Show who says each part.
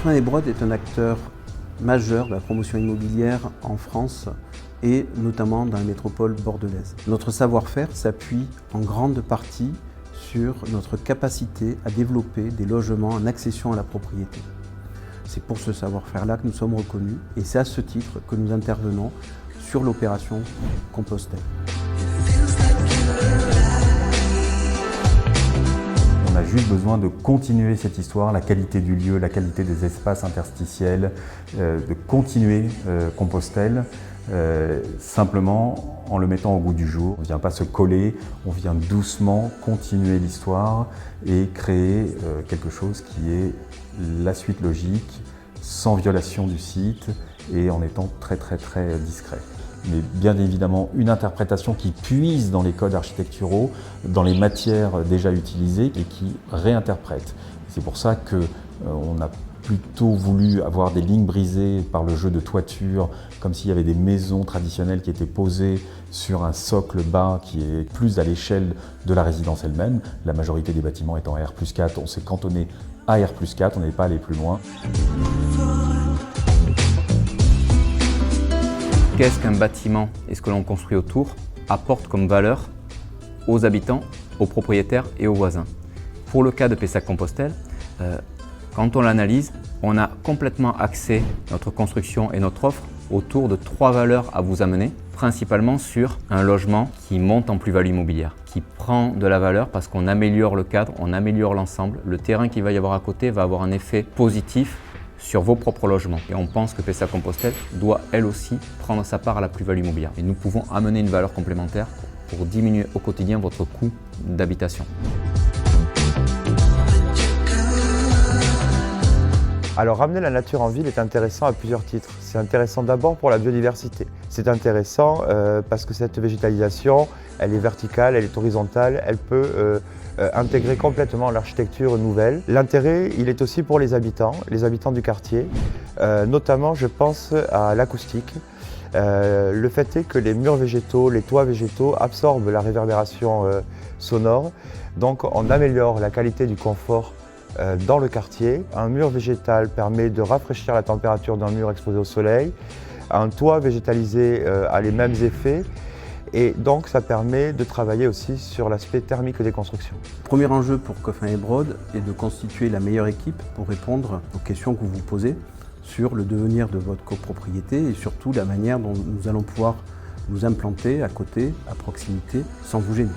Speaker 1: Coffin et Broad est un acteur majeur de la promotion immobilière en France et notamment dans la métropole bordelaise. Notre savoir-faire s'appuie en grande partie sur notre capacité à développer des logements en accession à la propriété. C'est pour ce savoir-faire-là que nous sommes reconnus et c'est à ce titre que nous intervenons sur l'opération Compostelle.
Speaker 2: On a juste besoin de continuer cette histoire, la qualité du lieu, la qualité des espaces interstitiels, de continuer Compostelle, simplement en le mettant au goût du jour. On ne vient pas se coller, on vient doucement continuer l'histoire et créer quelque chose qui est la suite logique, sans violation du site et en étant très discret. Mais bien évidemment une interprétation qui puise dans les codes architecturaux, dans les matières déjà utilisées et qui réinterprète. C'est pour ça qu'on a plutôt voulu avoir des lignes brisées par le jeu de toiture, comme s'il y avait des maisons traditionnelles qui étaient posées sur un socle bas qui est plus à l'échelle de la résidence elle-même. La majorité des bâtiments étant R+4, on s'est cantonné à R+4, on n'est pas allé plus loin.
Speaker 3: Qu'est-ce qu'un bâtiment et ce que l'on construit autour apporte comme valeur aux habitants, aux propriétaires et aux voisins. Pour le cas de Pessac-Compostelle, quand on l'analyse, on a complètement axé notre construction et notre offre autour de 3 valeurs à vous amener, principalement sur un logement qui monte en plus-value immobilière, qui prend de la valeur parce qu'on améliore le cadre, on améliore l'ensemble. Le terrain qu'il va y avoir à côté va avoir un effet positif sur vos propres logements. Et on pense que Pessac-Compostelle doit elle aussi prendre sa part à la plus-value immobilière. Et nous pouvons amener une valeur complémentaire pour diminuer au quotidien votre coût d'habitation.
Speaker 4: Alors ramener la nature en ville est intéressant à plusieurs titres. C'est intéressant d'abord pour la biodiversité. C'est intéressant parce que cette végétalisation, elle est verticale, elle est horizontale, elle peut intégrer complètement l'architecture nouvelle. L'intérêt, il est aussi pour les habitants du quartier. Notamment, je pense à l'acoustique. Le fait est que les murs végétaux, les toits végétaux absorbent la réverbération sonore. Donc on améliore la qualité du confort dans le quartier. Un mur végétal permet de rafraîchir la température d'un mur exposé au soleil. Un toit végétalisé a les mêmes effets et donc ça permet de travailler aussi sur l'aspect thermique des constructions.
Speaker 1: Le premier enjeu pour Coffin et Broad est de constituer la meilleure équipe pour répondre aux questions que vous vous posez sur le devenir de votre copropriété et surtout la manière dont nous allons pouvoir nous implanter à côté, à proximité, sans vous gêner.